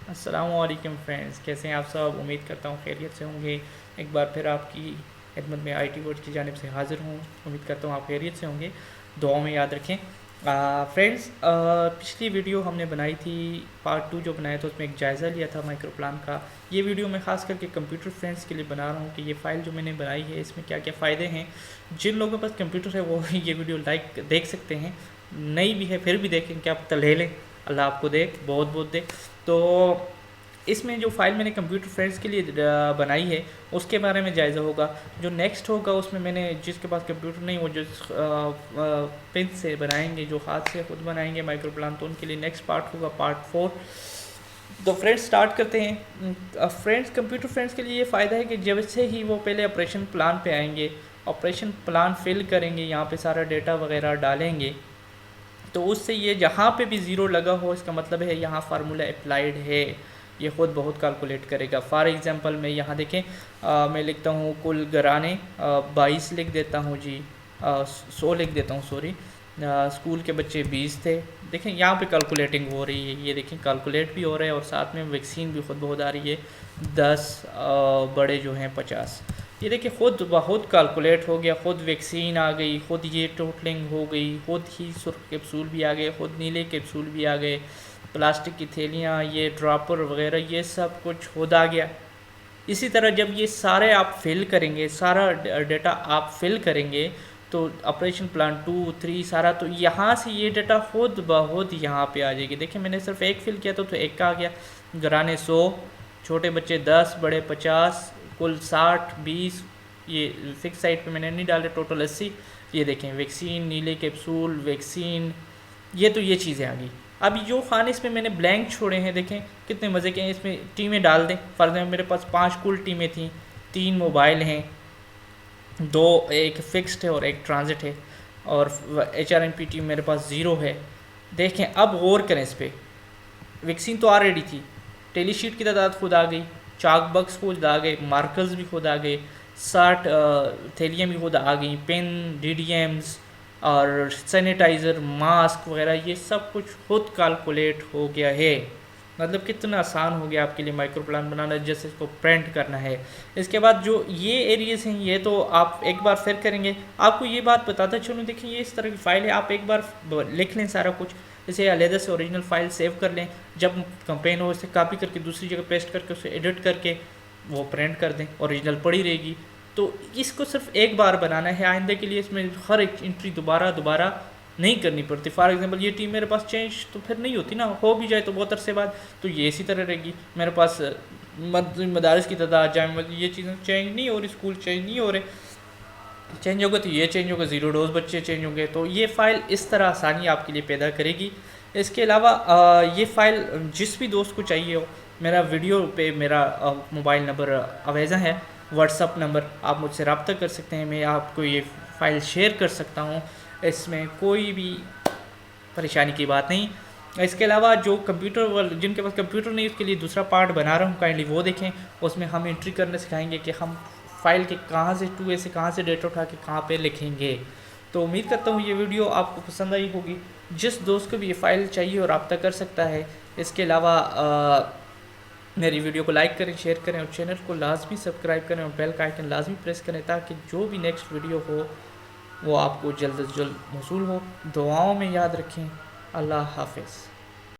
السلام علیکم فرینڈز، کیسے ہیں آپ سب؟ امید کرتا ہوں خیریت سے ہوں گے۔ ایک بار پھر آپ کی خدمت میں آئی ٹی ورڈ کی جانب سے حاضر ہوں۔ امید کرتا ہوں آپ خیریت سے ہوں گے، دعاؤں میں یاد رکھیں۔ فرینڈز، پچھلی ویڈیو ہم نے بنائی تھی، پارٹ 2 جو بنایا تھا، اس میں ایک جائزہ لیا تھا مائکرو پلان کا۔ یہ ویڈیو میں خاص کر کے کمپیوٹر فرینڈز کے لیے بنا رہا ہوں کہ یہ فائل جو میں نے بنائی ہے اس میں کیا کیا فائدے ہیں۔ جن لوگوں کے پاس کمپیوٹر ہے وہ یہ ویڈیو دیکھ سکتے ہیں، نئی بھی ہے پھر بھی دیکھیں، کیا پتہ لے لیں، اللہ آپ کو دے، بہت بہت دے۔ تو اس میں جو فائل میں نے کمپیوٹر فرینڈز کے لیے بنائی ہے اس کے بارے میں جائزہ ہوگا۔ جو نیکسٹ ہوگا اس میں نے جس کے پاس کمپیوٹر نہیں، وہ جو پن سے بنائیں گے، جو ہاتھ سے خود بنائیں گے مائکرو پلان، تو ان کے لیے نیکسٹ پارٹ ہوگا، پارٹ 4۔ تو فرینڈز سٹارٹ کرتے ہیں۔ فرینڈز، کمپیوٹر فرینڈز کے لیے یہ فائدہ ہے کہ جب سے ہی وہ پہلے آپریشن پلان پہ آئیں گے، آپریشن پلان فل کریں گے، یہاں پہ سارا ڈیٹا وغیرہ ڈالیں گے، تو اس سے یہ جہاں پہ بھی زیرو لگا ہو اس کا مطلب ہے یہاں فارمولہ اپلائیڈ ہے، یہ خود بہت کیلکولیٹ کرے گا۔ فار ایگزامپل میں یہاں دیکھیں، میں لکھتا ہوں کل گرانے 22 لکھ دیتا ہوں جی، 100 لکھ دیتا ہوں، سوری، اسکول کے بچے 20 تھے۔ دیکھیں یہاں پہ کیلکولیٹنگ ہو رہی ہے، یہ دیکھیں کیلکولیٹ بھی ہو رہا ہے، اور ساتھ میں ویکسین بھی خود بہت آ رہی ہے، 10 بڑے جو ہیں 50۔ یہ دیکھیں خود بہت کیلکولیٹ ہو گیا، خود ویکسین آ گئی، خود یہ ٹوٹلنگ ہو گئی، خود ہی سرخ کیپسول بھی آ گئے، خود نیلے کیپسول بھی آ گئے، پلاسٹک کی تھیلیاں، یہ ڈراپر وغیرہ، یہ سب کچھ خود آ گیا۔ اسی طرح جب یہ سارے آپ فل کریں گے، سارا ڈیٹا آپ فل کریں گے، تو آپریشن پلان 2 3 سارا، تو یہاں سے یہ ڈیٹا خود بخود یہاں پہ آ جائے گی۔ دیکھیں میں نے صرف ایک فل کیا تو ایک کا آ گیا، گرانے 100، چھوٹے بچے 10، بڑے 50، کل 60 20، یہ فکس سائٹ پہ میں نے نہیں ڈالے، ٹوٹل 80۔ یہ دیکھیں ویکسین، نیلے کیپسول، ویکسین، یہ تو یہ چیزیں آ گئی۔ اب جو خانے اس میں نے بلینک چھوڑے ہیں، دیکھیں کتنے مزے کے ہیں، اس میں ٹیمیں ڈال دیں۔ فرض میں میرے پاس 5 کل ٹیمیں تھیں، 3 موبائل ہیں، 2 ایک فکسڈ ہے اور ایک ٹرانزٹ ہے، اور H R M P team میرے پاس 0 ہے۔ دیکھیں اب غور کریں اس پہ، ویکسین تو آلریڈی تھی، ٹیلی شیٹ کی تعداد خود آ گئی، چاک بکس خود آ گئے، مارکرز بھی خود آ گئے، 60 تھیلیاں بھی خود آ گئیں، پین، ڈی ڈی ایمز اور سینیٹائزر، ماسک وغیرہ، یہ سب کچھ خود کیلکولیٹ ہو گیا ہے۔ مطلب کتنا آسان ہو گیا آپ کے لیے مائکرو پلان بنانا، جیسے اس کو پرنٹ کرنا ہے۔ اس کے بعد جو یہ ایریز ہیں، یہ تو آپ ایک بار پھر کریں گے۔ آپ کو یہ بات بتاتا چلوں، دیکھیں یہ اس طرح کی فائل ہے، آپ ایک بار لکھ لیں سارا کچھ، اسے علیحدہ سے اوریجنل فائل سیو کر لیں، جب کمپین ہو اسے کاپی کر کے دوسری جگہ پیسٹ کر کے اسے ایڈٹ کر کے وہ پرنٹ کر دیں، اوریجنل پڑی رہے گی۔ تو اس کو صرف ایک بار بنانا ہے، آئندہ کے لیے اس میں ہر ایک انٹری دوبارہ نہیں کرنی پڑتی۔ فار ایگزامپل یہ ٹیم میرے پاس چینج تو پھر نہیں ہوتی نا، ہو بھی جائے تو بہت عرصے بعد، تو یہ اسی طرح رہے گی۔ میرے پاس مدارس کی تعداد، جامع، یہ چیزیں چینج نہیں ہو رہی، اسکول چینج نہیں ہو رہے، چینج ہوگا تو یہ چینج ہوگا، 0 ڈوز بچے چینج ہوں گے۔ تو یہ فائل اس طرح آسانی آپ کے لیے پیدا کرے گی۔ اس کے علاوہ یہ فائل جس بھی دوست کو چاہیے ہو، میرا ویڈیو پہ میرا موبائل نمبر اویزہ ہے، واٹس اپ نمبر، آپ مجھ سے رابطہ کر سکتے ہیں، میں آپ کو یہ فائل شیئر کر سکتا ہوں، اس میں کوئی بھی پریشانی کی بات نہیں۔ اس کے علاوہ جو جن کے پاس کمپیوٹر نہیں، اس کے لیے دوسرا پارٹ بنا رہا ہوں، کائنڈلی وہ دیکھیں، اس میں ہم انٹری کرنا سکھائیں گے کہ ہم فائل کے کہاں سے 2A سے کہاں سے ڈیٹا اٹھا کے کہاں پہ لکھیں گے۔ تو امید کرتا ہوں یہ ویڈیو آپ کو پسند آئی ہوگی، جس دوست کو بھی یہ فائل چاہیے اور رابطہ کر سکتا ہے۔ اس کے علاوہ میری ویڈیو کو لائک کریں، شیئر کریں، اور چینل کو لازمی سبسکرائب کریں، اور بیل کا آئیکن لازمی پریس کریں، تاکہ جو بھی نیکسٹ ویڈیو ہو وہ آپ کو جلد از جلد موصول ہو۔ دعاؤں میں یاد رکھیں۔ اللہ حافظ۔